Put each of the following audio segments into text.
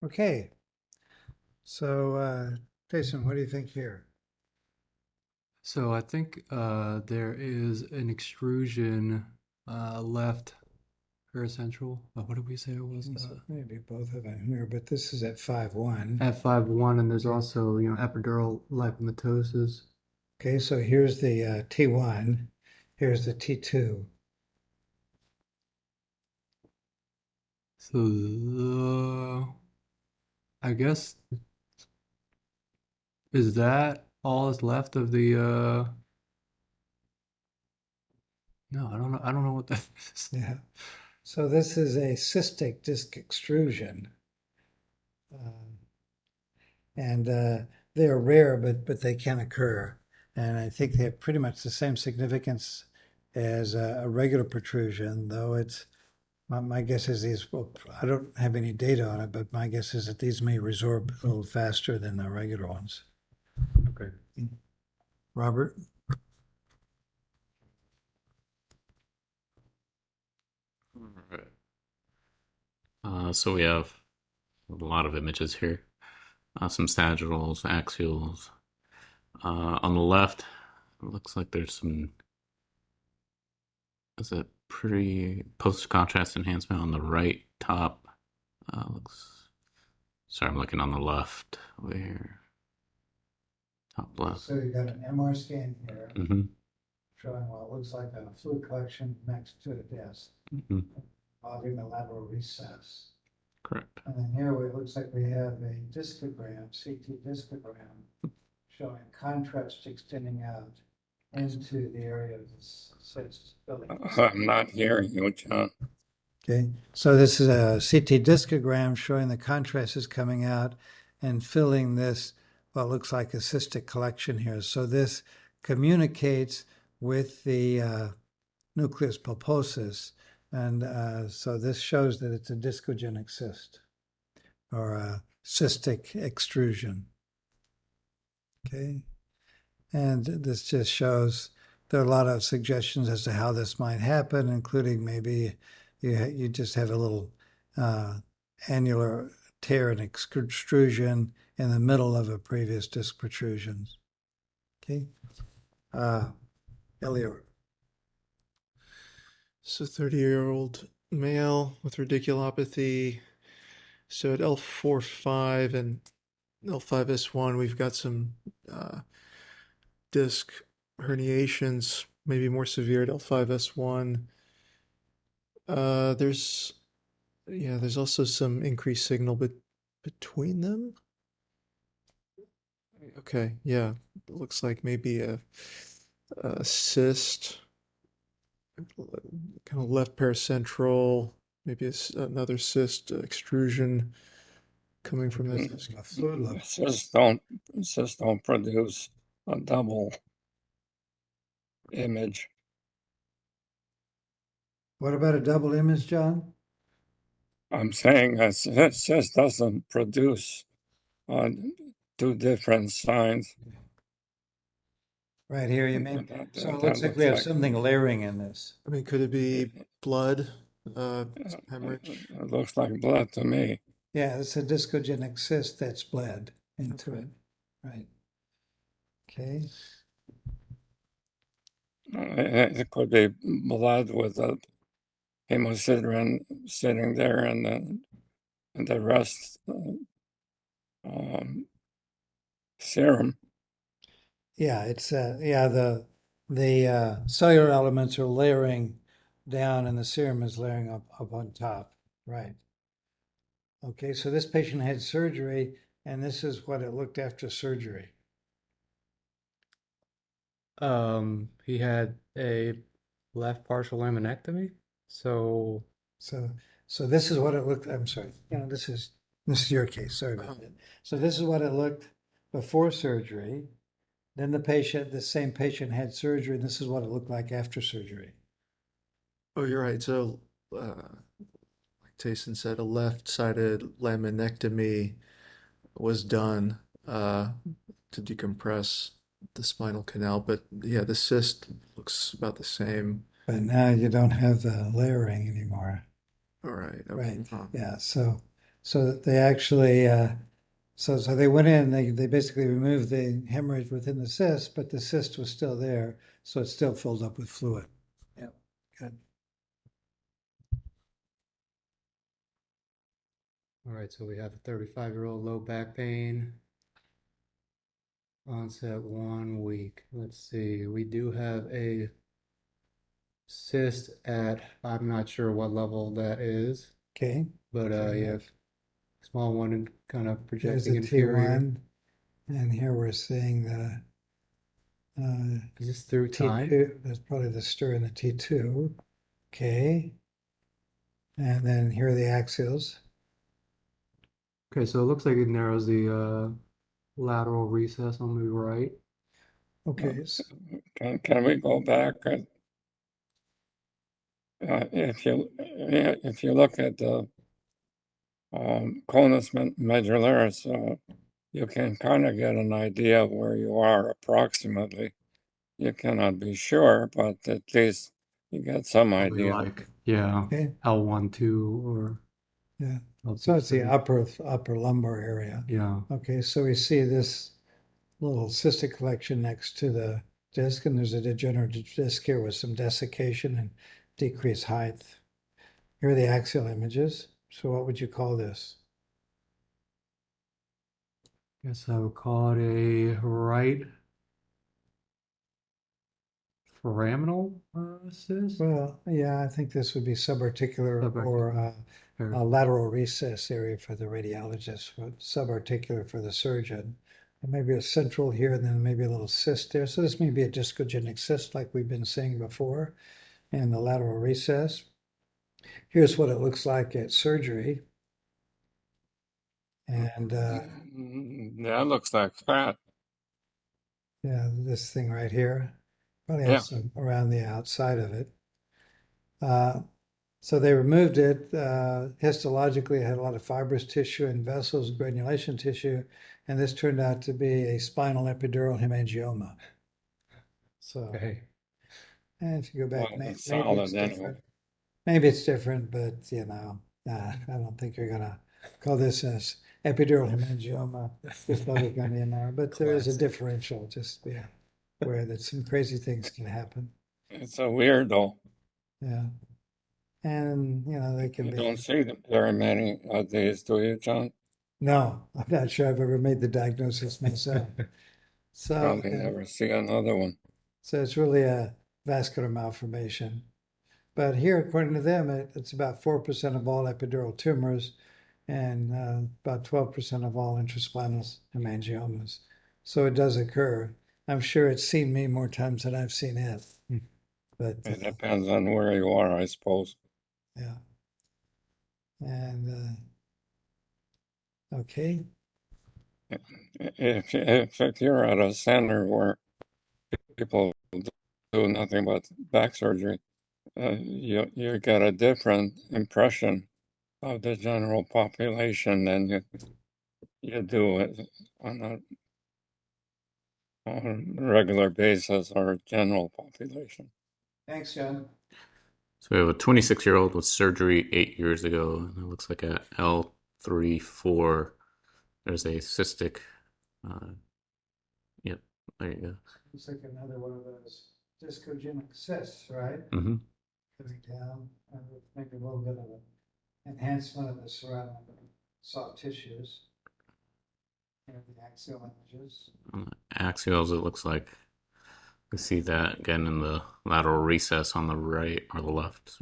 Okay, so Jason, what do you think here? So I think there is an extrusion left pericentral. What did we say it was? Maybe both of them here, but this is at 5-1. F5-1, and there's also epidural lipomatosis. Okay, so here's the T1, here's the T2. So I guess is that all is left of the no, I don't know what that is. Yeah, so this is a cystic disc extrusion. Um, and they're rare, but they can occur. And I think they have pretty much the same significance as a regular protrusion, though it's my guess is these, well, I don't have any data on it, but my guess is that these may resorb a little faster than the regular ones. Okay. Robert? All right. So we have a lot of images here. Some sagittals, axials. On the left, it looks like there's some, is it pretty post-contrast enhancement on the right top? Sorry, I'm looking on the left over here. Top left. So you got an MR scan here Mm-hmm. showing what looks like a fluid collection next to a disc, Mm-hmm. involving the lateral recess. Correct. And then here it looks like we have a discogram, CT discogram, showing contrast extending out into the area of the cyst building. I'm not hearing you, John. Okay, so this is a CT discogram showing the contrast is coming out and filling this, what looks like a cystic collection here. So this communicates with the nucleus pulposus. And so this shows that it's a discogenic cyst or a cystic extrusion. Okay, and this just shows there are a lot of suggestions as to how this might happen, including maybe you just have a little annular tear and extrusion in the middle of a previous disc protrusion. Okay, Elliot. So 30-year-old male with radiculopathy. So at L4-5 and L5S1, we've got some disc herniations, maybe more severe at L5S1. There's also some increased signal between them. Okay, yeah, it looks like maybe a cyst, kind of left paracentral, maybe another cyst extrusion coming from this disc. Cysts don't produce a double image. What about a double image, John? I'm saying a cyst doesn't produce two different signs. Right here, you mean? So it looks like we have something layering in this. I mean, could it be blood, hemorrhage? It looks like blood to me. Yeah, it's a discogenic cyst that's bled into it. Right. Okay. It could be blood with a hemosiderin sitting there, and the rest serum. Yeah, it's the cellular elements are layering down and the serum is layering up on top. Right. Okay, so this patient had surgery and this is what it looked after surgery. He had a left partial laminectomy. So this is what it looked. I'm sorry. This is your case. Sorry about that. So this is what it looked before surgery. Then the same patient had surgery, and this is what it looked like after surgery. Oh, you're right. So, like Tayson said, a left-sided laminectomy was done to decompress the spinal canal, but yeah, the cyst looks about the same. But now you don't have the layering anymore. All right. Right. Okay. Yeah. So So that they actually, so they went in, they basically removed the hemorrhage within the cyst, but the cyst was still there, so it's still filled up with fluid. Yeah, good. All right, so we have a 35-year-old low back pain. Onset 1 week. Let's see. We do have a cyst at, I'm not sure what level that is, Okay, but you have small one and kind of there's projecting the inferior. T1, and here we're seeing the Is this through time? T2. That's probably the stir in the T2. Okay, and then here are the axials. Okay, so it looks like it narrows the lateral recess on the right. Okay, Can we go back? If you look at the conus medullaris, you can kind of get an idea of where you are approximately. You cannot be sure, but at least you get some Probably idea. like, yeah, okay, L1-2 or yeah. L2-3. So it's the upper lumbar area. Yeah. Okay, so we see this little cystic collection next to the disc, and there's a degenerative disc here with some desiccation and decreased height. Here are the axial images. So what would you call this? Guess I would call it a right foraminal cyst. Well, yeah, I think this would be subarticular or a lateral recess area for the radiologist, but subarticular for the surgeon. And maybe a central here, and then maybe a little cyst there. So this may be a discogenic cyst like we've been seeing before, and the lateral recess. Here's what it looks like at surgery. And That looks like fat. yeah, this thing right here probably Yeah. has some around the outside of it. So they removed it. Histologically, it had a lot of fibrous tissue and vessels, granulation tissue, and this turned out to be a spinal epidural hemangioma. So, Okay. and if you go back, Well, maybe it's it's solid anyway. different. Maybe it's different, but I don't think you're gonna call this as epidural hemangioma with double ganglion. But there is a Classic. differential. Just be aware that some crazy things can happen. It's a weirdo. Yeah, and they can You be. don't see them very many of these, do you, John? No, I'm not sure I've ever made the diagnosis myself. So, Probably never see another one. so it's really a vascular malformation. But here, according to them, it's about 4% of all epidural tumors and about 12% of all intraspinal hemangiomas. So it does occur. I'm sure it's seen me more times than I've seen it. But It depends on where you are, I suppose. yeah. And okay. If you're at a center where people do nothing but back surgery, you get a different impression of the general population than you do it on a regular basis or general population. Thanks, John. So we have a 26-year-old with surgery 8 years ago, and it looks like at L3-4, there's a cystic. Yep, there you go. It's like another one of those discogenic cysts, right? Mm-hmm. Coming down, with maybe a little bit of an enhancement of the surrounding soft tissues. And the axial images. On the axials, it looks like we see that again in the lateral recess on the right or the left.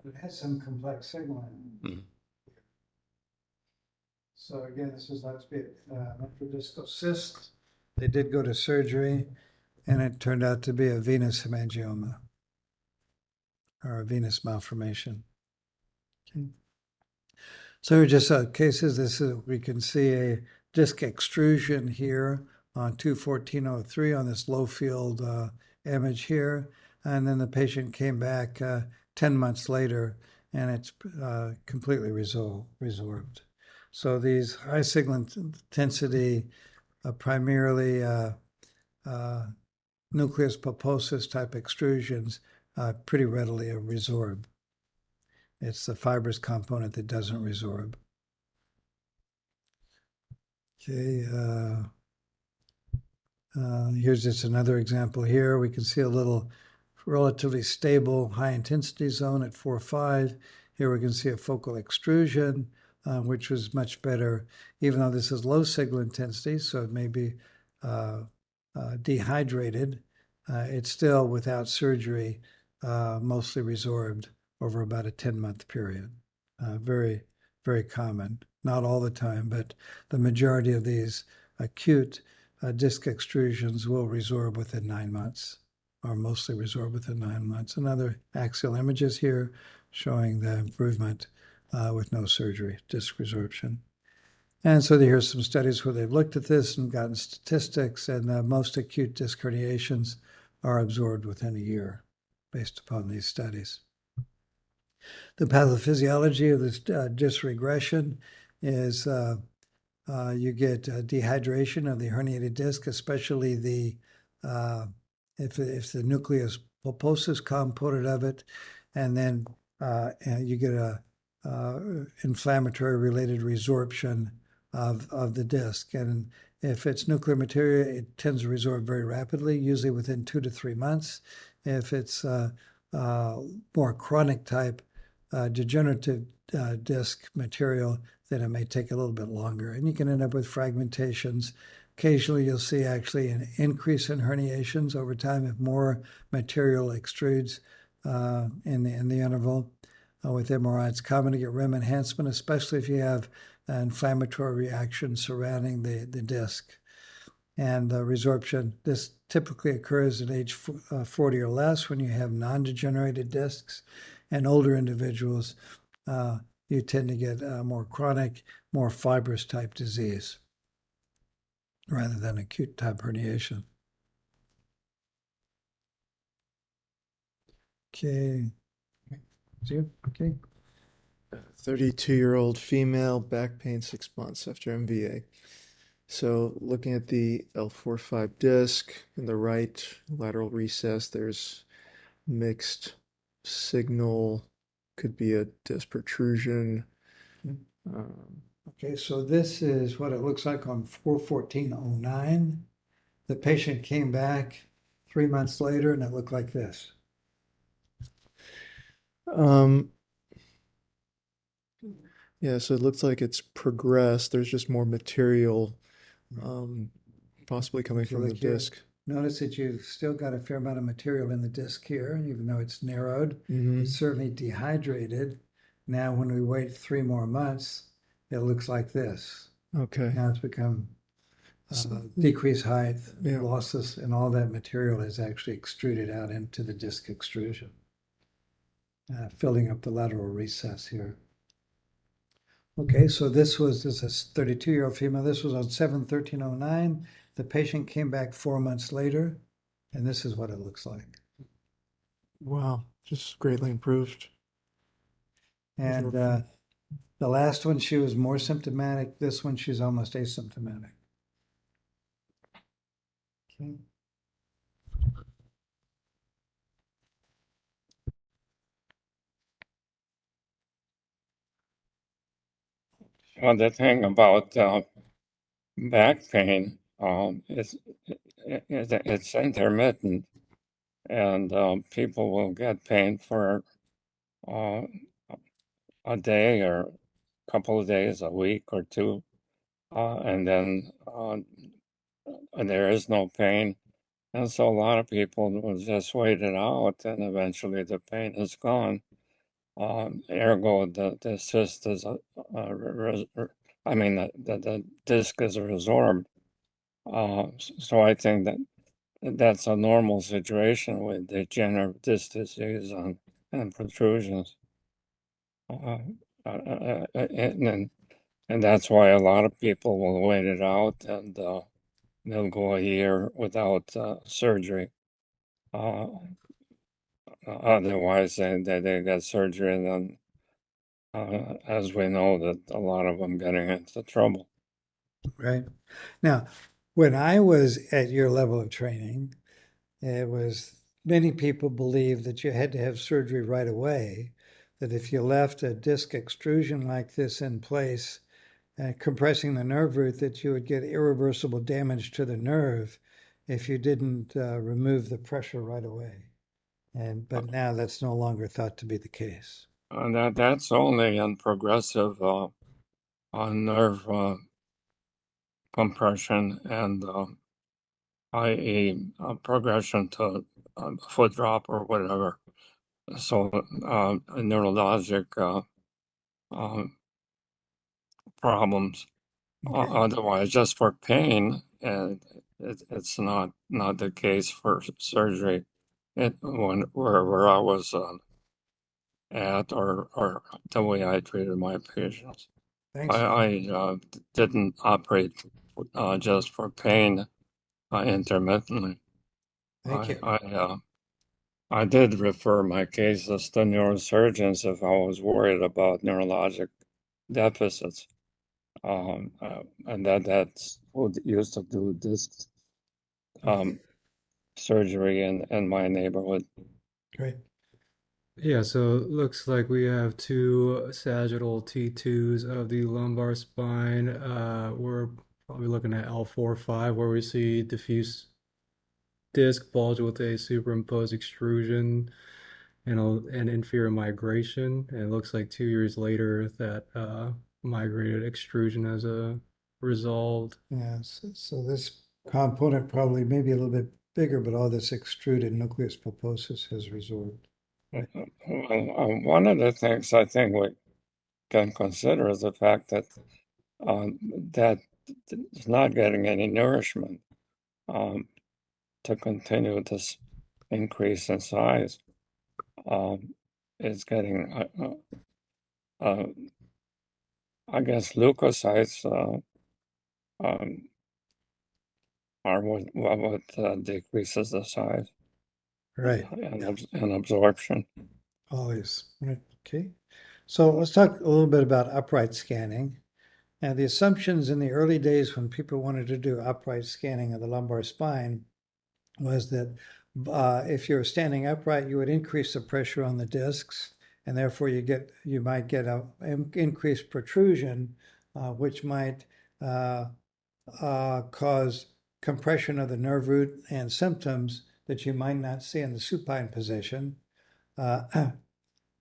It has some complex signaling. Mm. So again, this is like metrodiscal cyst. They did go to surgery, and it turned out to be a venous hemangioma or a venous malformation. Okay. So just cases. We can see a disc extrusion here on 21403 on this low field image here, and then the patient came back 10 months later, and it's completely resorbed. So these high signal intensity, primarily nucleus pulposus type extrusions, pretty readily resorb. It's the fibrous component that doesn't resorb. Okay, here's just another example here. We can see a little relatively stable high intensity zone at 4.5. Here we can see a focal extrusion, which was much better, even though this is low signal intensity, so it may be dehydrated. It's still, without surgery, mostly resorbed over about a 10-month period. Very, very common. Not all the time, but the majority of these acute disc extrusions will resorb within 9 months, or mostly resorb within 9 months. And other axial images here showing the improvement with no surgery, disc resorption. And so here's some studies where they've looked at this and gotten statistics, and most acute disc herniations are absorbed within a year based upon these studies. The pathophysiology of this disc regression is you get dehydration of the herniated disc, especially if the nucleus pulposus component of it, and then you get a inflammatory related resorption of the disc. And if it's nuclear material, it tends to resorb very rapidly, usually within 2 to 3 months. If it's more chronic type degenerative disc material, then it may take a little bit longer. And you can end up with fragmentations. Occasionally, you'll see actually an increase in herniations over time if more material extrudes in the interval. With MRI, it's common to get rim enhancement, especially if you have an inflammatory reaction surrounding the disc. And resorption, this typically occurs at age 40 or less when you have non-degenerated discs. And older individuals, you tend to get more chronic, more fibrous type disease rather than acute type herniation. Okay. Okay. 32-year-old female, back pain 6 months after MVA. So looking at the L4-5 disc in the right lateral recess, there's mixed signal, could be a disc protrusion. Okay, so this is what it looks like on 4/14/09. The patient came back 3 months later and it looked like this. Yeah, so it looks like it's progressed. There's just more material possibly coming If you from the look here, disc. Notice that you've still got a fair amount of material in the disc here, even though it's narrowed. Mm-hmm. It's certainly dehydrated. Now, when we wait 3 more months, it looks like this. Okay. Now it's become decreased height, Yeah. losses, and all that material is actually extruded out into the disc extrusion, filling up the lateral recess here. Okay, so this is a 32-year-old female. This was on 7/13/09. The patient came back 4 months later, and this is what it looks like. Wow, just greatly improved. And the last one, she was more symptomatic. This one, she's almost asymptomatic. Okay. Well, the thing about back pain, it's intermittent, and people will get pain for a day or a couple of days, a week or two, and then there is no pain. And so a lot of people will just wait it out, and eventually the pain is gone. Ergo, the cyst is, the disc is resorbed. So I think that's a normal situation with degenerative disc disease and protrusions. And that's why a lot of people will wait it out, and they'll go a year without surgery. Otherwise, they get surgery, and then, as we know, that a lot of them getting into trouble. Right. Now, when I was at your level of training, many people believed that you had to have surgery right away, that if you left a disc extrusion like this in place compressing the nerve root, that you would get irreversible damage to the nerve if you didn't remove the pressure right away. But now that's no longer thought to be the case. That's only in progressive nerve compression and i.e. Progression to foot drop or whatever. So neurologic problems. Okay. Otherwise, just for pain, it's not the case for surgery. Where I was at or the way I treated my patients. Thanks. I didn't operate just for pain intermittently. Thank you. I did refer my cases to neurosurgeons if I was worried about neurologic deficits. And that's who used to do disc surgery in my neighborhood. Great. Yeah, so it looks like we have two sagittal T2s of the lumbar spine. We're probably looking at L4-5, where we see diffuse disc bulge with a superimposed extrusion and an inferior migration. And it looks like 2 years later that migrated extrusion has resolved. Yeah, so this component probably maybe a little bit bigger, but all this extruded nucleus pulposus has resorbed. Well, one of the things I think we can consider is the fact that that is not getting any nourishment to continue this increase in size. It's getting, I guess, leukocytes are what decreases the size Right. and absorption. Always. Right. Okay. So let's talk a little bit about upright scanning. Now, the assumptions in the early days when people wanted to do upright scanning of the lumbar spine was that if you're standing upright, you would increase the pressure on the discs, and therefore you might get an increased protrusion, which might cause compression of the nerve root and symptoms that you might not see in the supine position.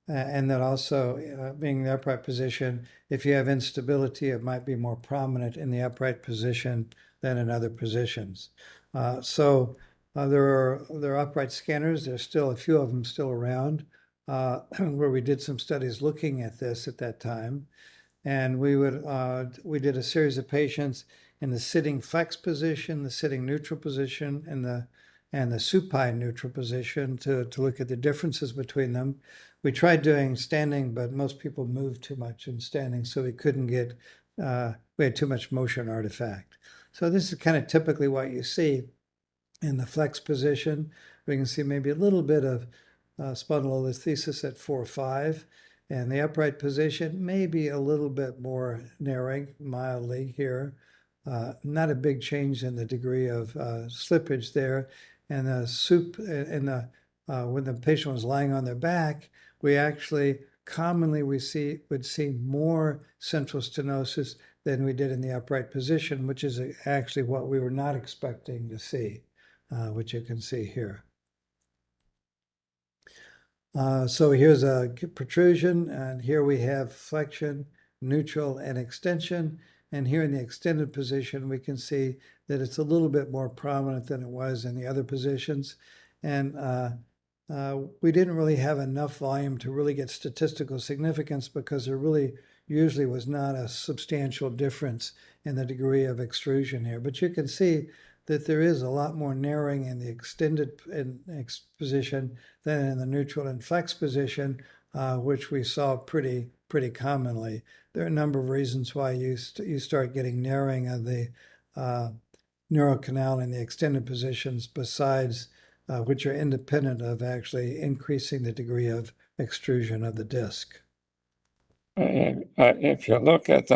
And that also, being the upright position, if you have instability, it might be more prominent in the upright position than in other positions. So there are upright scanners. There's still a few of them still around, where we did some studies looking at this at that time. And we did a series of patients in the sitting flex position, the sitting neutral position, and the supine neutral position to look at the differences between them. We tried doing standing, but most people moved too much in standing, so we couldn't get, we had too much motion artifact. So this is kind of typically what you see in the flex position. We can see maybe a little bit of Spondylolithesis at 4-5, and the upright position maybe a little bit more narrowing mildly here. Not a big change in the degree of slippage there. And when the patient was lying on their back, we actually commonly would see more central stenosis than we did in the upright position, which is actually what we were not expecting to see, which you can see here. So here's a protrusion, and here we have flexion, neutral, and extension. And here in the extended position, we can see that it's a little bit more prominent than it was in the other positions. And we didn't really have enough volume to really get statistical significance because there really usually was not a substantial difference in the degree of extrusion here. But you can see that there is a lot more narrowing in the extended position than in the neutral and flex position, which we saw pretty commonly. There are a number of reasons why you start getting narrowing of the neural canal in the extended positions, besides which are independent of actually increasing the degree of extrusion of the disc. If you look at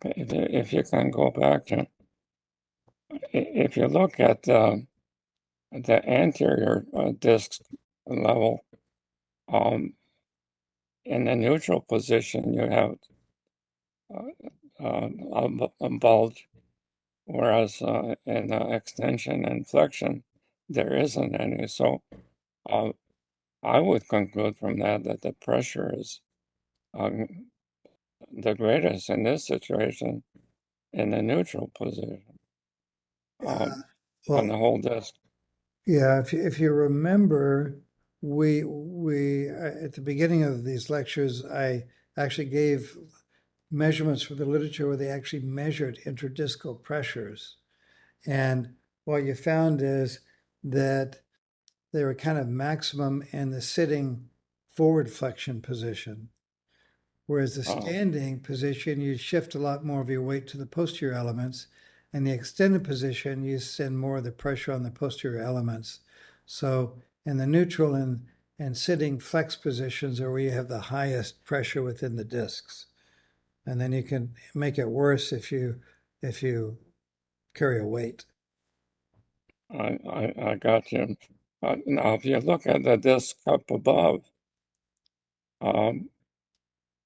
if you can go back to, if you look at the anterior disc level, in the neutral position, you have a bulge, whereas in extension and flexion, there isn't any. So I would conclude from that the pressure is um, the greatest in this situation in the neutral position on the Well, whole disc. yeah, if you remember, we at the beginning of these lectures, I actually gave measurements from the literature where they actually measured intradiscal pressures. And what you found is that they were kind of maximum in the sitting forward flexion position. Whereas the standing position, you shift a lot more of your weight to the posterior elements. And the extended position, you send more of the pressure on the posterior elements. So in the neutral and sitting flex positions are where you have the highest pressure within the discs. And then you can make it worse if you carry a weight. I got you. Now, if you look at the disc up above, um,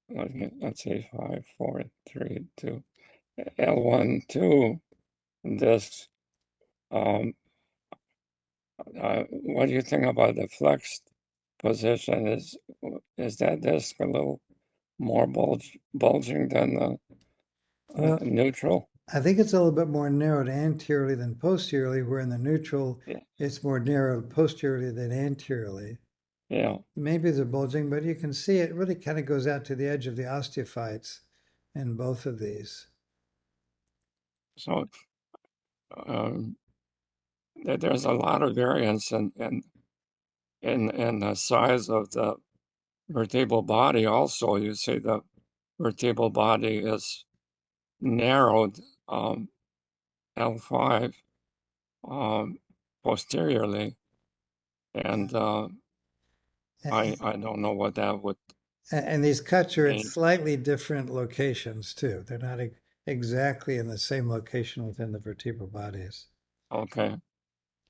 let's see, 5, 4, 3, 2, L1, 2 discs. What do you think about the flexed position? Is that disc a little more bulging than the Well, neutral? I think it's a little bit more narrowed anteriorly than posteriorly, where in the neutral, Yeah. it's more narrowed posteriorly than anteriorly. Yeah. Maybe they're bulging, but you can see it really kind of goes out to the edge of the osteophytes in both of these. So there's a lot of variance in the size of the vertebral body. Also, you see the vertebral body is narrowed L5 posteriorly, and I don't know what that would And these cuts are in mean. slightly different locations too. They're not exactly in the same location within the vertebral bodies. Okay.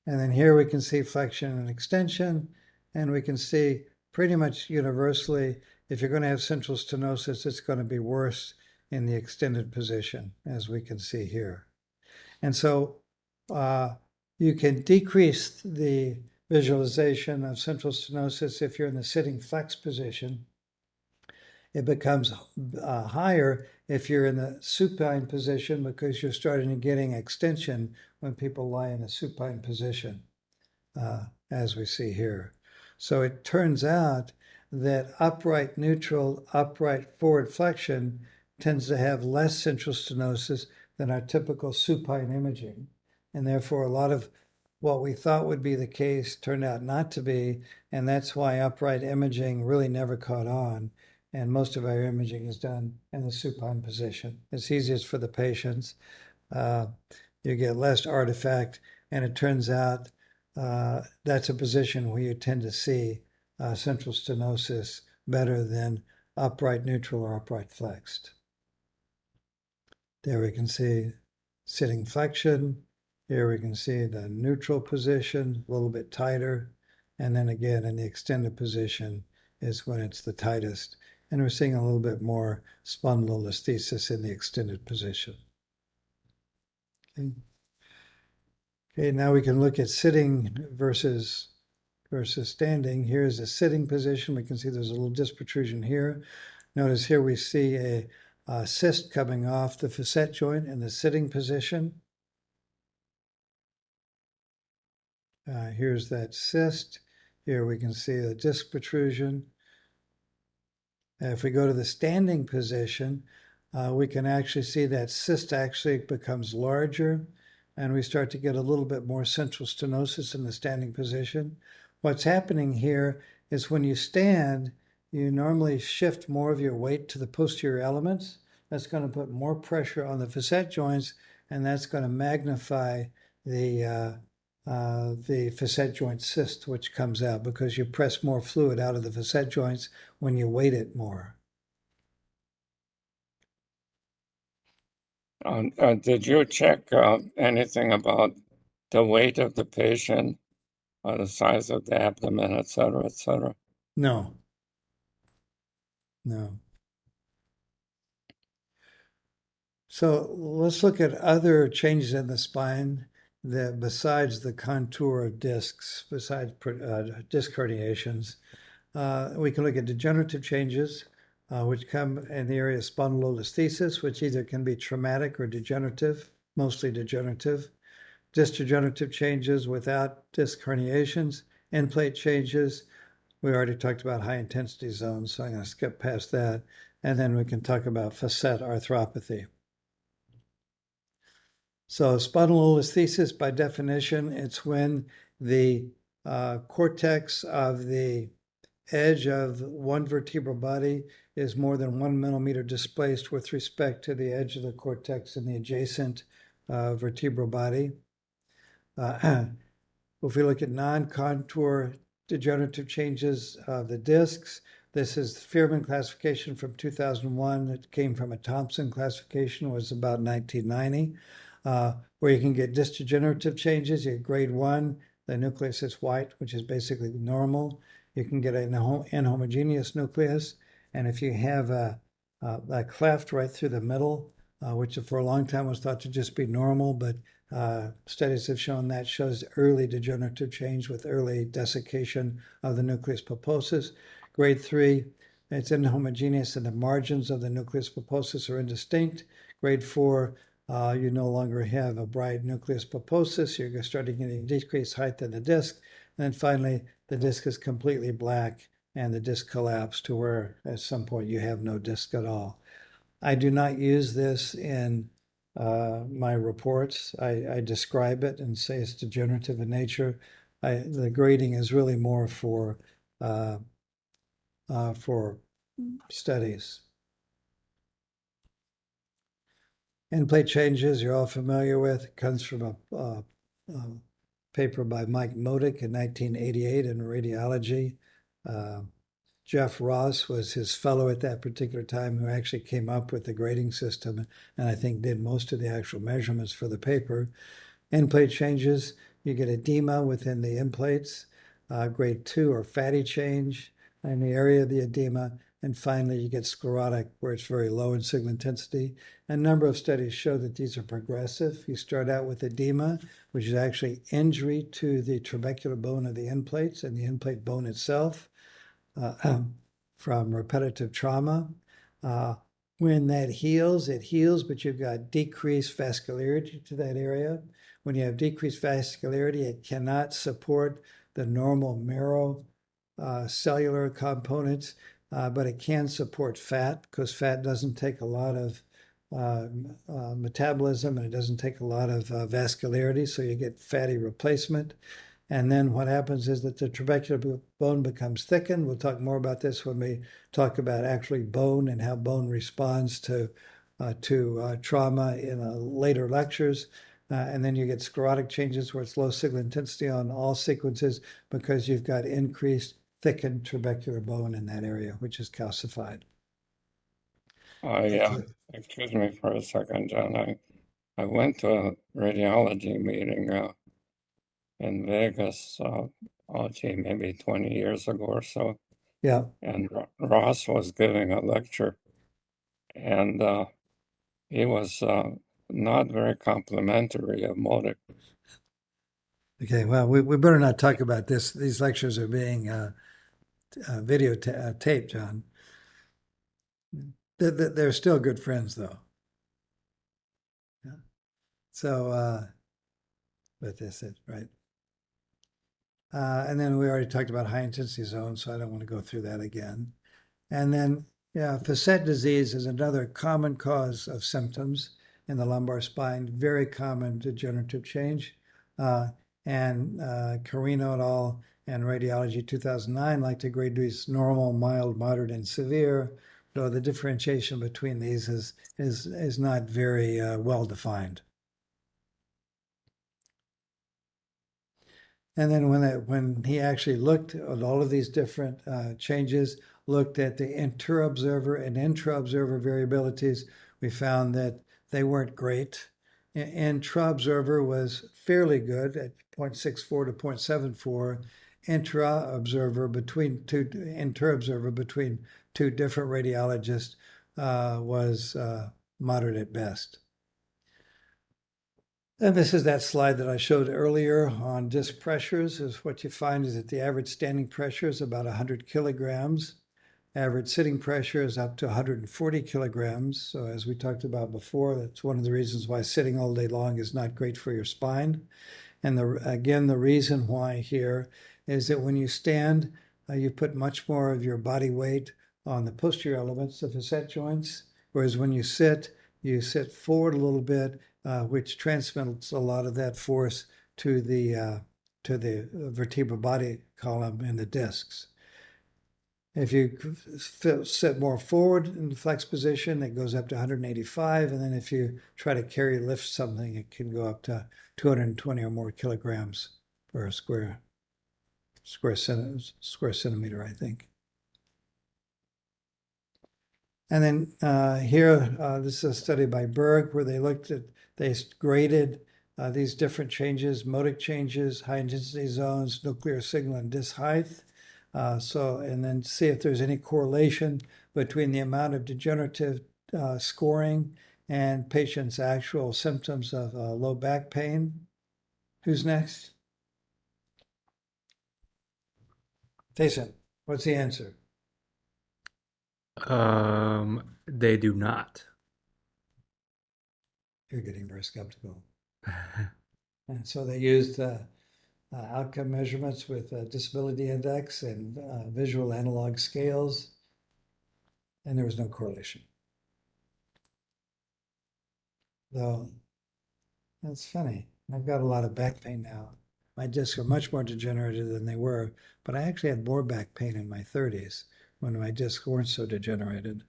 And then here we can see flexion and extension, and we can see pretty much universally, if you're going to have central stenosis, it's going to be worse in the extended position, as we can see here. And so you can decrease the visualization of central stenosis if you're in the sitting flex position. It becomes higher if you're in the supine position because you're starting to getting extension when people lie in a supine position, as we see here. So it turns out that upright neutral, upright forward flexion tends to have less central stenosis than our typical supine imaging. And therefore, a lot of what we thought would be the case turned out not to be. And that's why upright imaging really never caught on. And most of our imaging is done in the supine position. It's easiest for the patients. You get less artifact, and it turns out that's a position where you tend to see central stenosis better than upright neutral or upright flexed. There we can see sitting flexion. Here we can see the neutral position, a little bit tighter. And then again, in the extended position is when it's the tightest. And we're seeing a little bit more spondylolithesis in the extended position. Okay. Okay, now we can look at sitting versus standing. Here's a sitting position. We can see there's a little disc protrusion here. Notice here we see a cyst coming off the facet joint in the sitting position. Here's that cyst. Here we can see a disc protrusion. If we go to the standing position, we can actually see that cyst actually becomes larger, and we start to get a little bit more central stenosis in the standing position. What's happening here is when you stand, you normally shift more of your weight to the posterior elements. That's going to put more pressure on the facet joints, and that's going to magnify the facet joint cyst, which comes out because you press more fluid out of the facet joints when you weight it more. Did you check anything about the weight of the patient, the size of the abdomen, et cetera, et cetera? No. No. So let's look at other changes in the spine that besides the contour of discs, besides disc herniations. We can look at degenerative changes, which come in the area of spondylolithesis, which either can be traumatic or degenerative, mostly degenerative. Disc-degenerative changes without disc herniations, end plate changes. We already talked about high intensity zones, so I'm going to skip past that. And then we can talk about facet arthropathy. So spondylolithesis, by definition, it's when the cortex of the edge of one vertebral body is more than 1 millimeter displaced with respect to the edge of the cortex in the adjacent vertebral body. If we look at non-contour degenerative changes of the discs, this is the Fearman classification from 2001. It came from a Thompson classification, was about 1990, where you can get disc degenerative changes. You get grade 1, the nucleus is white, which is basically normal. You can get an inhomogeneous nucleus, and if you have a cleft right through the middle, which for a long time was thought to just be normal, but studies have shown that shows early degenerative change with early desiccation of the nucleus pulposus. Grade 3, it's inhomogeneous and the margins of the nucleus pulposus are indistinct. Grade 4, you no longer have a bright nucleus pulposus. You're starting getting decreased height in the disc. And then finally, the disc is completely black and the disc collapsed to where at some point you have no disc at all. I do not use this in my reports. I describe it and say it's degenerative in nature. The grading is really more for studies. End plate changes you're all familiar with. It comes from a paper by Mike Modick in 1988 in radiology. Jeff Ross was his fellow at that particular time who actually came up with the grading system and I think did most of the actual measurements for the paper. End plate changes, you get edema within the end plates. Grade 2 or fatty change in the area of the edema. And finally, you get sclerotic, where it's very low in signal intensity. A number of studies show that these are progressive. You start out with edema, which is actually injury to the trabecular bone of the end plates and the end plate bone itself from repetitive trauma. When that heals, it heals, but you've got decreased vascularity to that area. When you have decreased vascularity, it cannot support the normal marrow cellular components, but it can support fat because fat doesn't take a lot of metabolism and it doesn't take a lot of vascularity, so you get fatty replacement. And then what happens is that the trabecular bone becomes thickened. We'll talk more about this when we talk about actually bone and how bone responds to trauma in later lectures. And then you get sclerotic changes where it's low signal intensity on all sequences because you've got increased thickened trabecular bone in that area, which is calcified. Excuse me for a second, John. I went to a radiology meeting in Vegas, maybe 20 years ago or so. Yeah. And Ross was giving a lecture, and he was not very complimentary of Modick. Okay, well, we better not talk about this. These lectures are being videotaped, John. They're still good friends, though. Yeah. So, but that's it, right? And then we already talked about high intensity zones, so I don't want to go through that again. And then, yeah, facet disease is another common cause of symptoms in the lumbar spine, very common degenerative change. And Carino et al. And Radiology 2009 like to grade these normal, mild, moderate, and severe, though the differentiation between these is not very well defined. And then when he actually looked at all of these different changes, looked at the inter-observer and intra-observer variabilities, we found that they weren't great. Intra-observer was fairly good at 0.64 to 0.74. Inter-observer between two different radiologists was moderate at best. And this is that slide that I showed earlier on disc pressures. Is what you find is that the average standing pressure is about 100 kilograms. Average sitting pressure is up to 140 kilograms. So as we talked about before, that's one of the reasons why sitting all day long is not great for your spine. And again, the reason why here is that when you stand, you put much more of your body weight on the posterior elements of the facet joints, whereas when you sit forward a little bit, which transmits a lot of that force to the vertebral body column in the discs. If you sit more forward in the flex position, it goes up to 185. And then if you try to lift something, it can go up to 220 or more kilograms per square centimeter, I think. And then here, this is a study by Berg where they graded these different changes, modic changes, high intensity zones, nuclear signal, and disc height. And then see if there's any correlation between the amount of degenerative scoring and patients' actual symptoms of low back pain. Who's next? Jason, what's the answer? They do not. You're getting very skeptical. And so they used outcome measurements with disability index and visual analog scales, and there was no correlation. Though, that's funny. I've got a lot of back pain now. My discs are much more degenerated than they were, but I actually had more back pain in my 30s when my discs weren't so degenerated.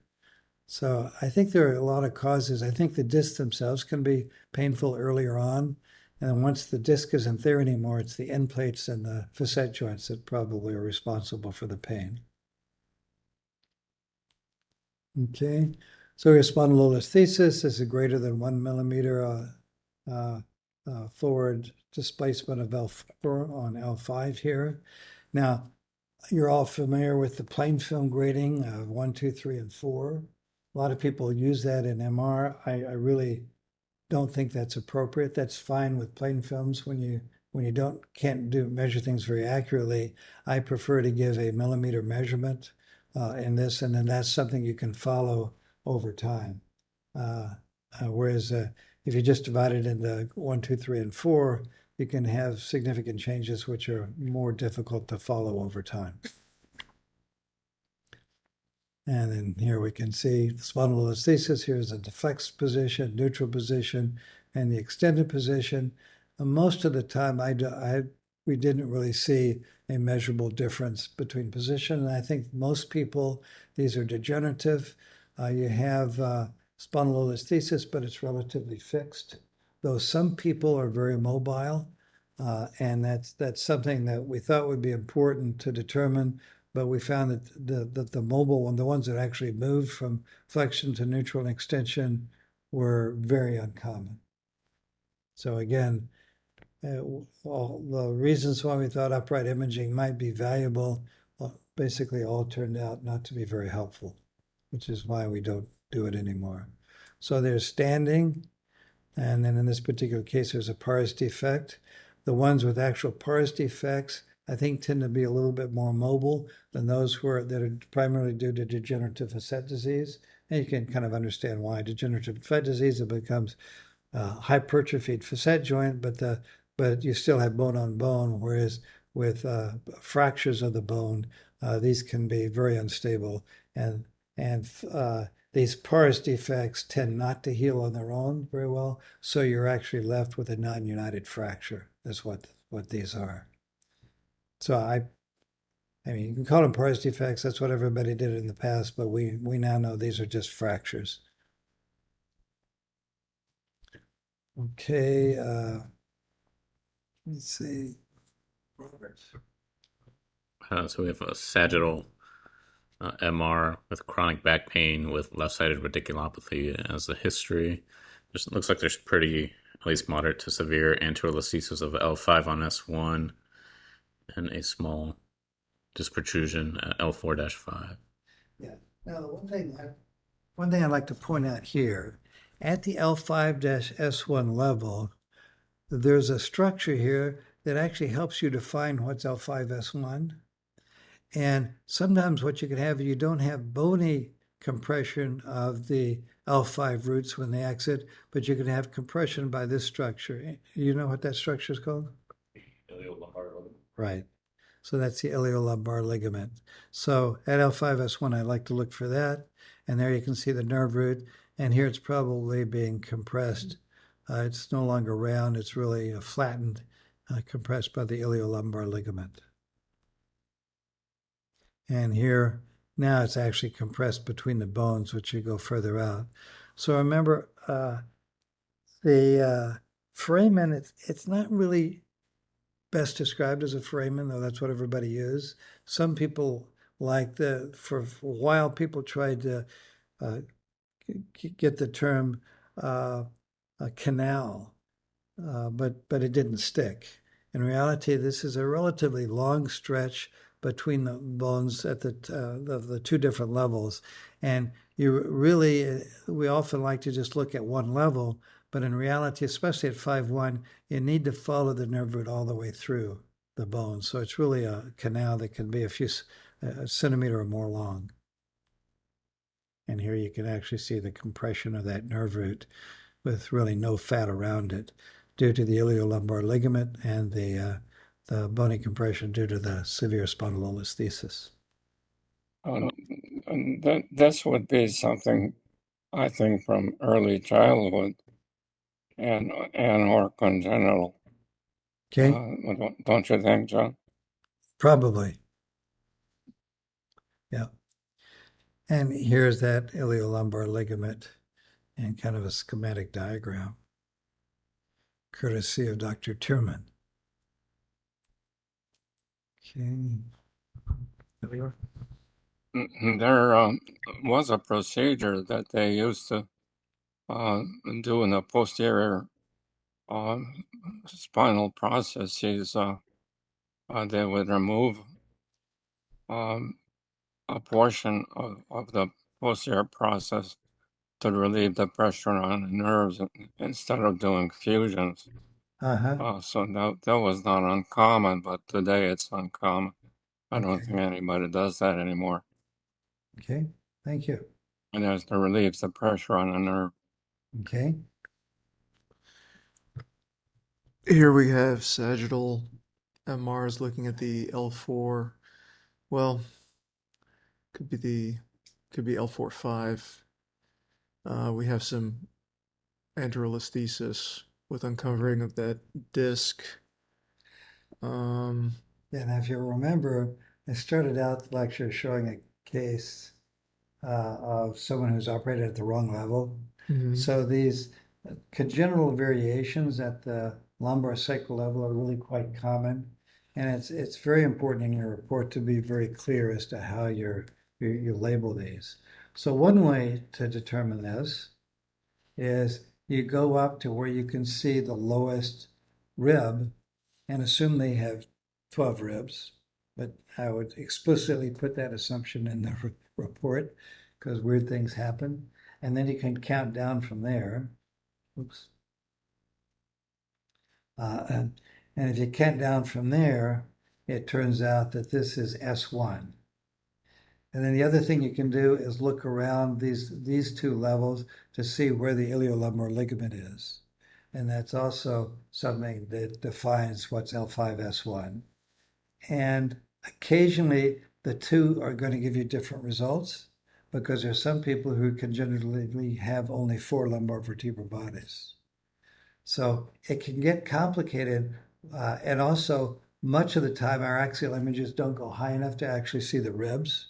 So I think there are a lot of causes. I think the discs themselves can be painful earlier on. And then once the disc isn't there anymore, it's the end plates and the facet joints that probably are responsible for the pain. Okay, so your spondylolithesis is a greater than 1 millimeter forward displacement of L4 on L5 here. Now, you're all familiar with the plain film grading of 1, 2, 3, and 4. A lot of people use that in MR. I really don't think that's appropriate. That's fine with plain films when you can't measure things very accurately. I prefer to give a millimeter measurement in this, and then that's something you can follow over time. Whereas if you just divide it into 1, 2, 3, and 4, you can have significant changes which are more difficult to follow over time. And then here we can see the spondylolithesis. Here's the flexed position, neutral position, and the extended position. And most of the time, we didn't really see a measurable difference between position. And I think most people, these are degenerative. You have spondylolithesis, but it's relatively fixed. Though some people are very mobile, and that's something that we thought would be important to determine. But we found that the mobile one, the ones that actually moved from flexion to neutral and extension, were very uncommon. So again, all the reasons why we thought upright imaging might be valuable basically all turned out not to be very helpful, which is why we don't do it anymore. So there's standing, and then in this particular case, there's a pars defect. The ones with actual pars defects, I think, tend to be a little bit more mobile than those that are primarily due to degenerative facet disease. And you can kind of understand why. Degenerative facet disease, it becomes hypertrophied facet joint, but you still have bone on bone, whereas with fractures of the bone, these can be very unstable. And these pars defects tend not to heal on their own very well, so you're actually left with a non-united fracture. That's what these are. So I mean, you can call them pars defects. That's what everybody did in the past, but we now know these are just fractures. Okay, let's see. So we have a sagittal MR with chronic back pain with left-sided radiculopathy as the history. Just looks like there's pretty, at least moderate to severe anterior listhesis of L5 on S1 and a small disc protrusion at L4-5. Yeah. Now, the one thing I'd like to point out here, at the L5-S1 level, there's a structure here that actually helps you define what's L5S1. And sometimes what you can have, you don't have bony compression of the L5 roots when they exit, but you can have compression by this structure. You know what that structure is called? Iliolumbar ligament. Right. So that's the iliolumbar ligament. So at L5S1, I like to look for that. And there you can see the nerve root. And here it's probably being compressed. It's no longer round. It's really flattened, compressed by the iliolumbar ligament. And here, now it's actually compressed between the bones, which you go further out. So remember, the foramen, it's not really best described as a foramen, though that's what everybody uses. Some people for a while, people tried to get the term a canal, but it didn't stick. In reality, this is a relatively long stretch between the bones at the two different levels. And we often like to just look at one level, but in reality, especially at 5-1, you need to follow the nerve root all the way through the bone. So it's really a canal that can be a centimeter or more long. And here you can actually see the compression of that nerve root with really no fat around it due to the iliolumbar ligament and the bony compression due to the severe spondylolithesis. And this would be something, I think, from early childhood and or congenital. Okay? Don't you think, John? Probably. Yeah. And here's that iliolumbar ligament and kind of a schematic diagram, courtesy of Dr. Tierman. Okay. There we are. There was a procedure that they used to do in the posterior spinal processes. They would remove a portion of the posterior process to relieve the pressure on the nerves instead of doing fusions. So that was not uncommon, but today it's uncommon. I don't think anybody does that anymore. Okay, thank you. And as to relieves the pressure on the nerve. Okay. Here we have sagittal MRs looking at the L4. Well, could be L4-5. We have some anterolithesis with uncovering of that disc. And if you remember, I started out the lecture showing a case of someone who's operated at the wrong level. So these congenital variations at the lumbar sacral level are really quite common. And it's very important in your report to be very clear as to how you label these. So one way to determine this is you go up to where you can see the lowest rib and assume they have 12 ribs. But I would explicitly put that assumption in the report because weird things happen. And then you can count down from there. Oops. And if you count down from there, it turns out that this is S1. And then the other thing you can do is look around these two levels to see where the iliolumbar ligament is. And that's also something that defines what's L5S1. And occasionally the two are going to give you different results because there's some people who congenitally have only 4 lumbar vertebral bodies. So it can get complicated. And also, much of the time, our axial images don't go high enough to actually see the ribs.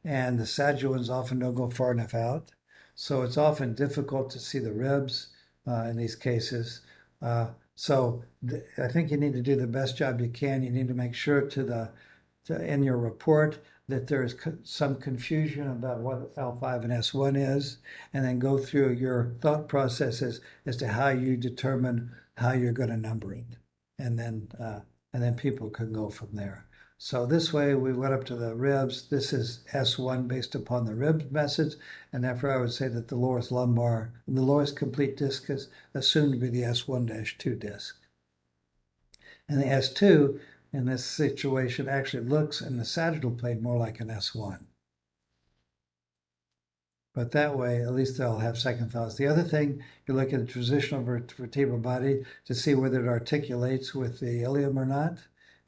And the sagittal ones often don't go far enough out. So it's often difficult to see the ribs in these cases. So I think you need to do the best job you can. You need to make sure in your report that there's some confusion about what L5 and S1 is, and then go through your thought processes as to how you determine how you're going to number it. And then people can go from there. So this way we went up to the ribs. This is S1 based upon the ribs message, and therefore I would say that the lowest lumbar, the lowest complete disc is assumed to be the S1-2 disc. And the S2 in this situation actually looks in the sagittal plane more like an S1. But that way, at least they'll have second thoughts. The other thing, you look at the transitional vertebral body to see whether it articulates with the ilium or not.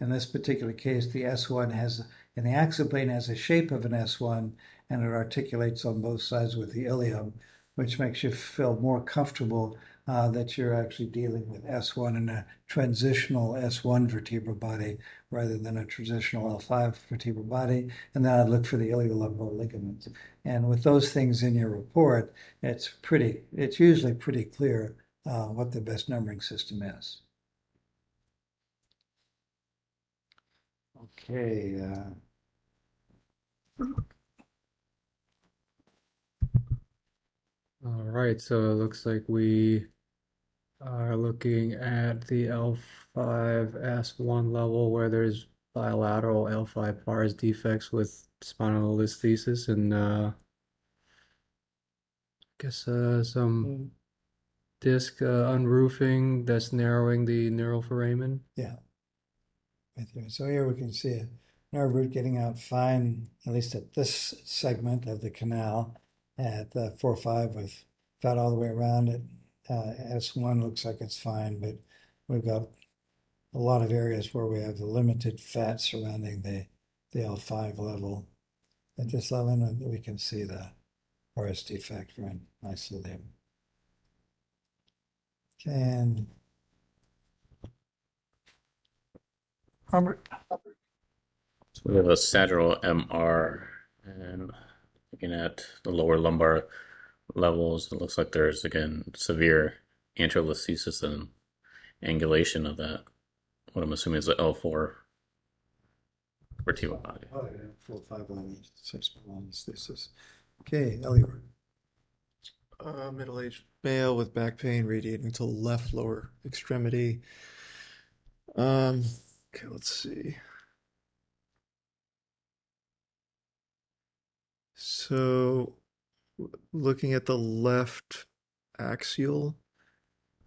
In this particular case, the S1 has, in the axial plane, has a shape of an S1, and it articulates on both sides with the ilium, which makes you feel more comfortable that you're actually dealing with S1 in a transitional S1 vertebral body rather than a transitional L5 vertebral body. And then I'd look for the iliolumbar ligaments. And with those things in your report, it's usually pretty clear what the best numbering system is. Okay. All right, so it looks like we are looking at the L5S1 level where there's bilateral L5 pars defects with spinal and guess some disc unroofing that's narrowing the neural foramen. Yeah. Right there. So here we can see a nerve root getting out fine, at least at this segment of the canal at 4-5 with fat all the way around it. S1 looks like it's fine, but we've got a lot of areas where we have the limited fat surrounding the L5 level. At this level, we can see the RS defect very nicely there. And Robert. So we have a sagittal MR, and looking at the lower lumbar levels, it looks like there's again severe anterolithesis and angulation of that. What I'm assuming is the L4 vertebral body. Oh, yeah, 4-5 lines, 6 lines. This is okay. Elior. Middle-aged male with back pain radiating to the left lower extremity. Okay, let's see. So, looking at the left axial,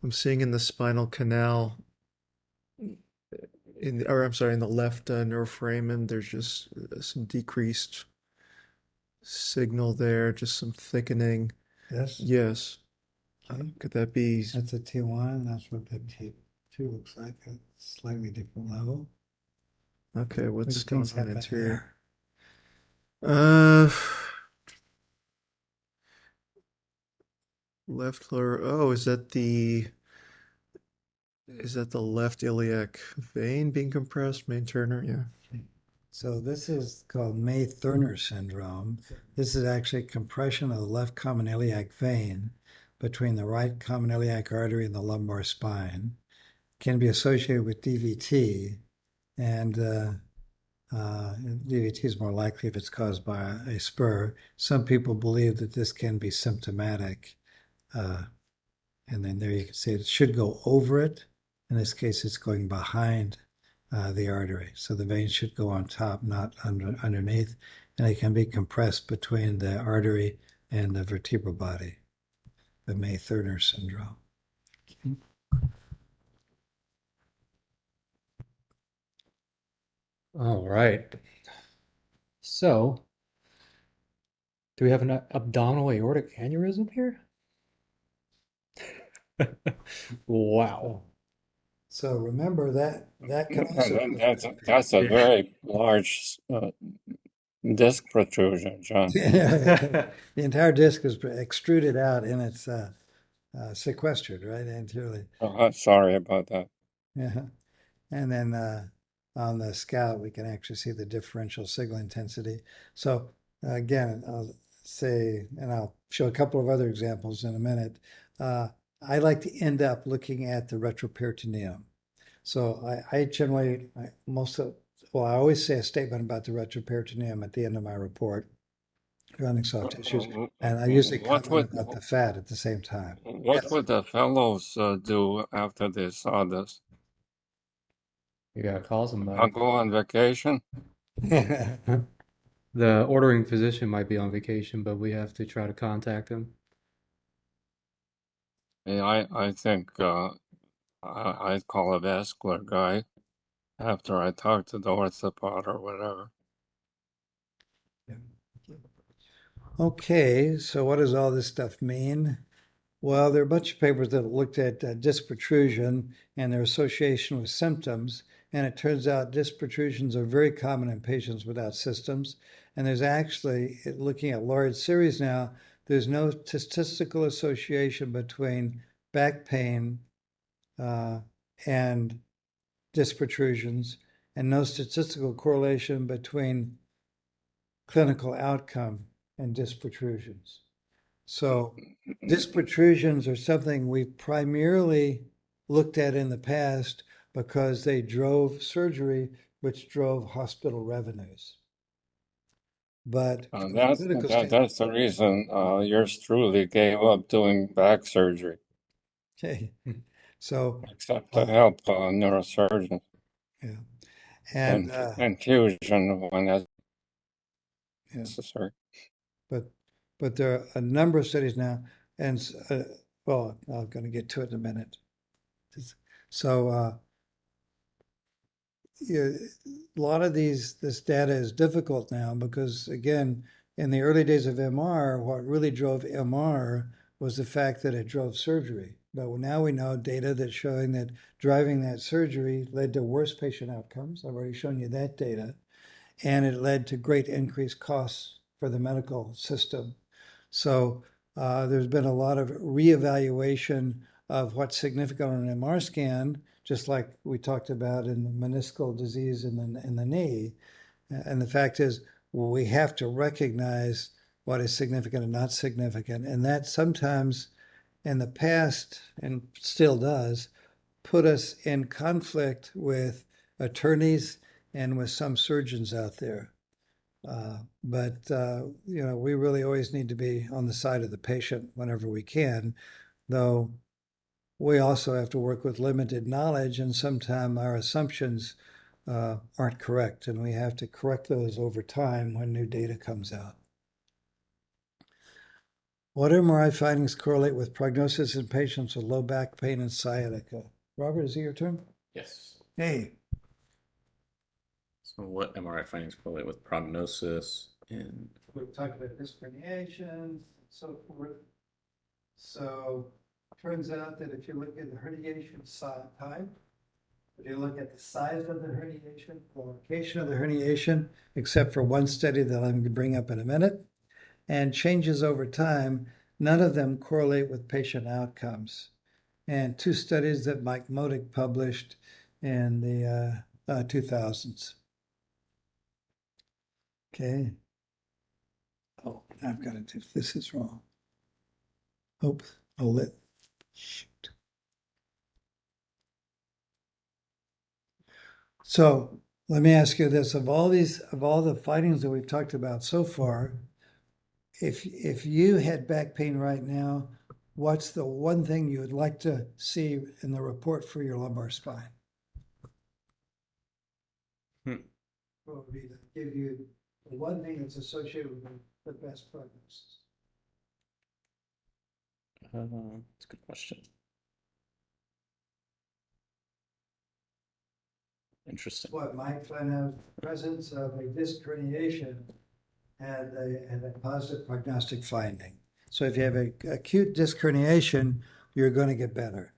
I'm seeing in the spinal canal, in the left neuroforamen, there's just some decreased signal there, just some thickening. Yes. Yes. Okay. Could that be? That's a T1. That's what the T2 looks like. A slightly different level. Okay, what's Which going things on happen anterior? there? Left lower. Oh, is that the left iliac vein being compressed? Main Turner, yeah. So this is called May-Thurner syndrome. This is actually compression of the left common iliac vein between the right common iliac artery and the lumbar spine. Can be associated with DVT, and DVT is more likely if it's caused by a spur. Some people believe that this can be symptomatic. And then there you can see it should go over it. In this case, it's going behind the artery. So the vein should go on top, not underneath. And it can be compressed between the artery and the vertebral body, the May-Thurner syndrome. All right. So, do we have an abdominal aortic aneurysm here? Wow. So remember that can also That's a very large disc protrusion, John. the entire disc is extruded out and it's sequestered right anteriorly. Oh, sorry about that. Yeah. And then on the scout, we can actually see the differential signal intensity. So again, I'll say, and I'll show a couple of other examples in a minute. I like to end up looking at the retroperitoneum. So I generally, I always say a statement about the retroperitoneum at the end of my report surrounding soft tissues, and I usually comment about the fat at the same time. What would the fellows do after they saw this? You gotta call I'll somebody. go on vacation. The ordering physician might be on vacation, but we have to try to contact him. I think I'd call a vascular guy. after I talk to the orthopod or whatever. Okay, so what does all this stuff mean? Well, there are a bunch of papers that looked at disc protrusion and their association with symptoms, and it turns out disc protrusions are very common in patients without systems. And there's actually, looking at large series now, there's no statistical association between back pain and disc protrusions, and no statistical correlation between clinical outcome and disc protrusions. So disc protrusions are something we've primarily looked at in the past because they drove surgery, which drove hospital revenues. But from a clinical That's the reason yours truly gave up doing back surgery, okay, so except to help neurosurgeons yeah, and and fusion when yeah, necessary. but there are a number of studies now, and well, I'm going to get to it in a minute. So yeah, a lot of this data is difficult now because, again, in the early days of MR, what really drove MR was the fact that it drove surgery. But now we know data that's showing that driving that surgery led to worse patient outcomes. I've already shown you that data. And it led to great increased costs for the medical system. So there's been a lot of reevaluation of what's significant on an MR scan, just like we talked about in the meniscal disease in the knee. And the fact is, well, we have to recognize what is significant and not significant. And that sometimes in the past, and still does, put us in conflict with attorneys and with some surgeons out there. But we really always need to be on the side of the patient whenever we can, though we also have to work with limited knowledge, and sometimes our assumptions aren't correct, and we have to correct those over time when new data comes out. What MRI findings correlate with prognosis in patients with low back pain and sciatica? Robert, is it your turn? Yes. Hey. So what MRI findings correlate with prognosis in? We've talked about disc herniation and so forth. So turns out that if you look at the herniation type, if you look at the size of the herniation, the location of the herniation, except for one study that I'm going to bring up in a minute, and changes over time, none of them correlate with patient outcomes. And two studies that Mike Modick published in the 2000s. Okay. Oh, I've got to do this is wrong. Oops. Shoot. So let me ask you this: of all the findings that we've talked about so far, if you had back pain right now, what's the one thing you would like to see in the report for your lumbar spine? What would be to give you the one thing that's associated with the best prognosis? That's a good question. Interesting. What might find out presence of a disc herniation had a positive prognostic finding. So if you have an acute disc herniation, you're going to get better.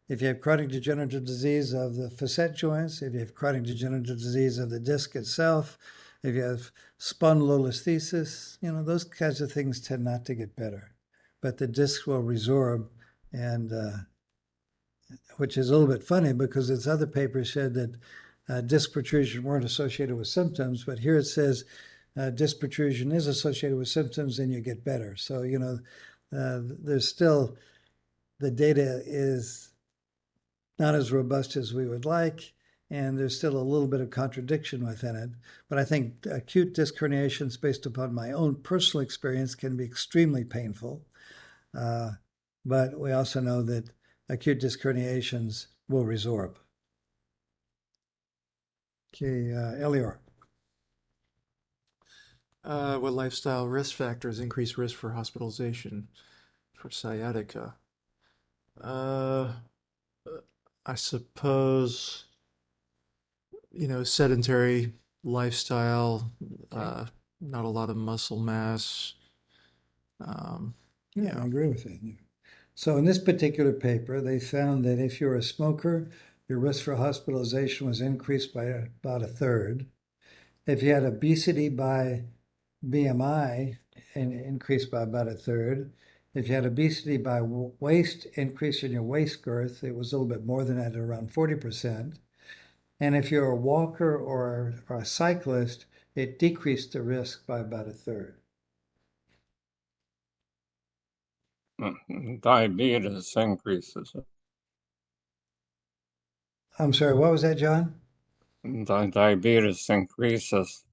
If you have chronic degenerative disease of the facet joints, if you have chronic degenerative disease of the disc itself, if you have Spondylolithesis, those kinds of things tend not to get better. But the disc will resorb, and which is a little bit funny because this other paper said that disc protrusion weren't associated with symptoms, but here it says disc protrusion is associated with symptoms and you get better. So, there's still, the data is not as robust as we would like, and there's still a little bit of contradiction within it. But I think acute disc herniations, based upon my own personal experience, can be extremely painful. But we also know that acute disc herniations will resorb. Okay, Elior. What lifestyle risk factors increase risk for hospitalization for sciatica? I suppose sedentary lifestyle, not a lot of muscle mass. Yeah, I agree with that. Yeah. So in this particular paper, they found that if you're a smoker, your risk for hospitalization was increased by about a third. If you had obesity by BMI, and increased by about a third. If you had obesity by waist, increase in your waist girth, it was a little bit more than that, around 40%. And if you're a walker or a cyclist, it decreased the risk by about a third. Diabetes increases. I'm sorry, what was that, John? Diabetes increases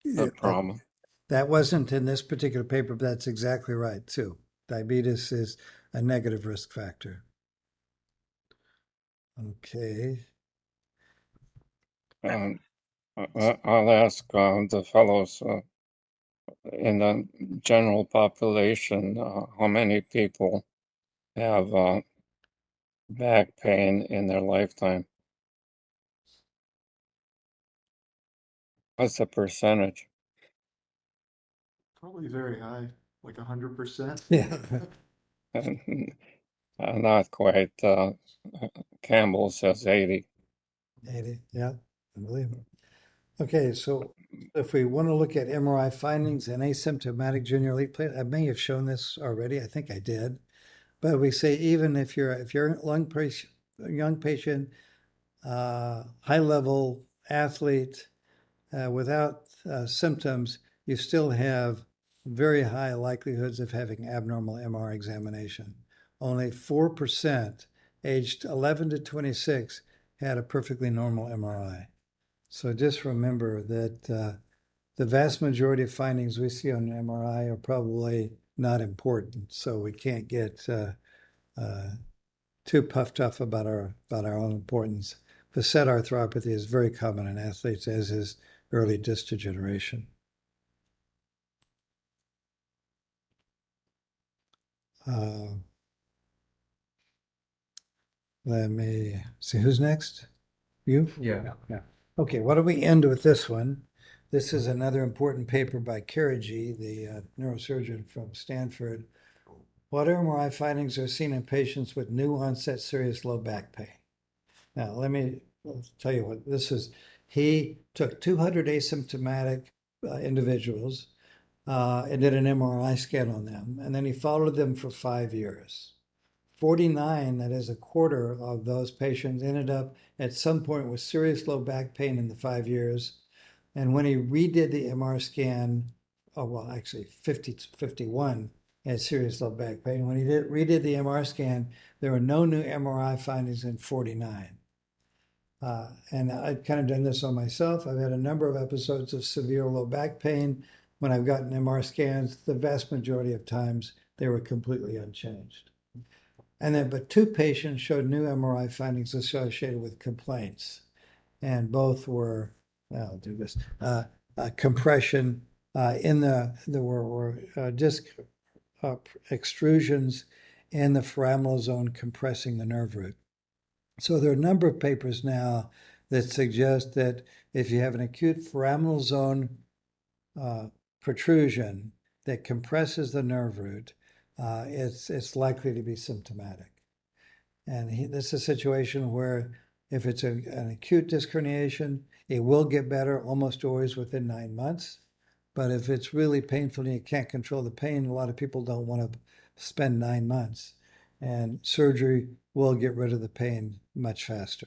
the Yeah, problem. that wasn't in this particular paper, but that's exactly right, too. Diabetes is a negative risk factor. Okay. And I'll ask the fellows in the general population how many people have back pain in their lifetime. What's the percentage? Probably very high, like 100%. Yeah. Not quite. Campbell says 80. 80, yeah, I believe it. Okay, so if we want to look at MRI findings in asymptomatic junior league plate, I may have shown this already. I think I did, but we say even if you're a young patient, high level athlete without symptoms, you still have very high likelihoods of having abnormal MR examination. Only 4% aged 11 to 26 had a perfectly normal MRI. So just remember that the vast majority of findings we see on MRI are probably not important. So we can't get too puffed up about our own importance. Facet arthropathy is very common in athletes, as is early disc degeneration. Let me see who's next. You? Yeah. Yeah. Okay, why don't we end with this one? This is another important paper by Karagi, the neurosurgeon from Stanford. What MRI findings are seen in patients with new onset serious low back pain? Now, I'll tell you what this is. He took 200 asymptomatic individuals and did an MRI scan on them, and then he followed them for 5 years. 49, that is a quarter of those patients, ended up at some point with serious low back pain in the 5 years. And when he redid the MR scan, actually 51 had serious low back pain. When he redid the MR scan, there were no new MRI findings in 49. And I've kind of done this on myself. I've had a number of episodes of severe low back pain. When I've gotten MR scans, the vast majority of times they were completely unchanged. But 2 patients showed new MRI findings associated with complaints, and both were, I'll do this, compression there were disc extrusions in the foraminal zone compressing the nerve root. So there are a number of papers now that suggest that if you have an acute foraminal zone protrusion that compresses the nerve root, it's likely to be symptomatic. And this is a situation where if it's an acute disc herniation, it will get better almost always within 9 months. But if it's really painful and you can't control the pain, a lot of people don't want to spend 9 months. And surgery will get rid of the pain much faster.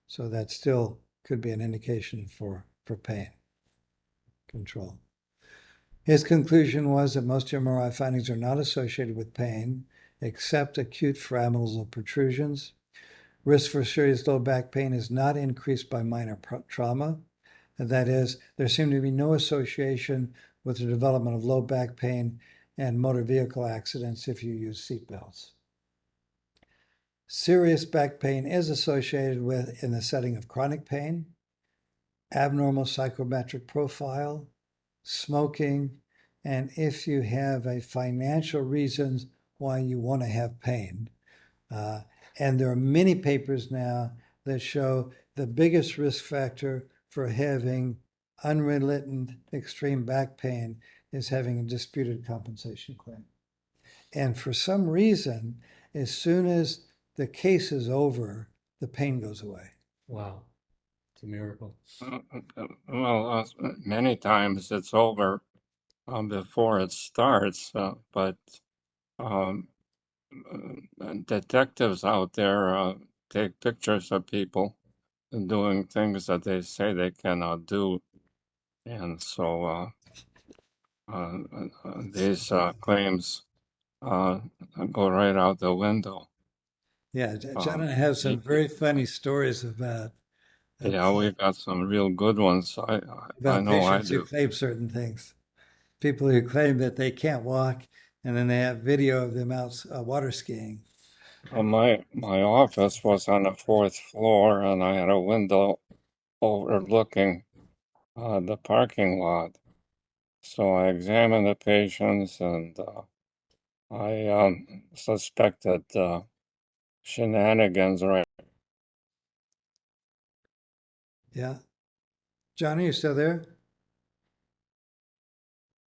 So that still could be an indication for pain control. His conclusion was that most MRI findings are not associated with pain, except acute foraminal protrusions. Risk for serious low back pain is not increased by minor trauma. And that is, there seemed to be no association with the development of low back pain and motor vehicle accidents if you use seatbelts. Serious back pain is associated with, in the setting of chronic pain, abnormal psychometric profile, smoking, and if you have a financial reasons why you want to have pain. And there are many papers now that show the biggest risk factor for having unrelenting extreme back pain is having a disputed compensation claim. And for some reason, as soon as the case is over, the pain goes away. Wow. It's a miracle. Well, many times it's over before it starts, but um, detectives out there take pictures of people doing things that they say they cannot do, and so these claims go right out the window. Yeah, John Um, and I have y- some very funny stories about yeah, we got some real good ones. I know I patients who do. claim certain things. People who claim that they can't walk, and then they have video of them out water skiing. My office was on the fourth floor, and I had a window overlooking the parking lot. So I examined the patients, and I suspected shenanigans right. Yeah. Johnny, you still there?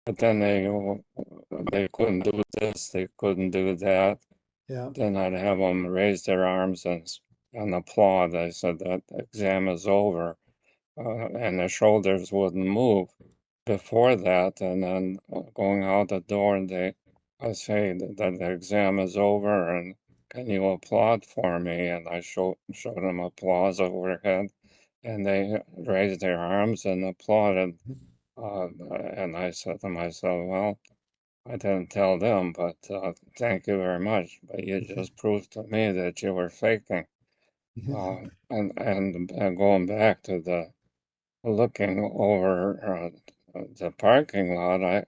But then they couldn't do this, they couldn't do that. Yeah. Then I'd have them raise their arms and applaud. I said that the exam is over, and their shoulders wouldn't move. Before that, and then going out the door, and I say that the exam is over, and can you applaud for me? And I showed them applause overhead, and they raised their arms and applauded. And I said to myself, well, I didn't tell them, but thank you very much. But you just proved to me that you were faking. And going back to the looking over the parking lot,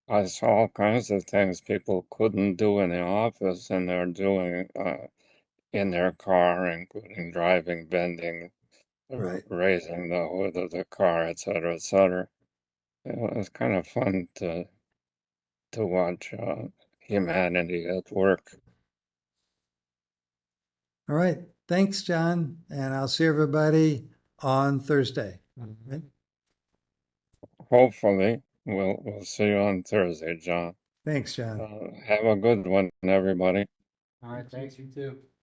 I saw all kinds of things people couldn't do in the office, and they're doing in their car, including driving, bending, Right. raising the hood of the car, etc., etc. It was kind of fun to watch humanity at work. All right. Thanks, John. And I'll see everybody on Thursday. Right? Hopefully, we'll see you on Thursday, John. Thanks, John. Have a good one, everybody. All right, thanks, you too.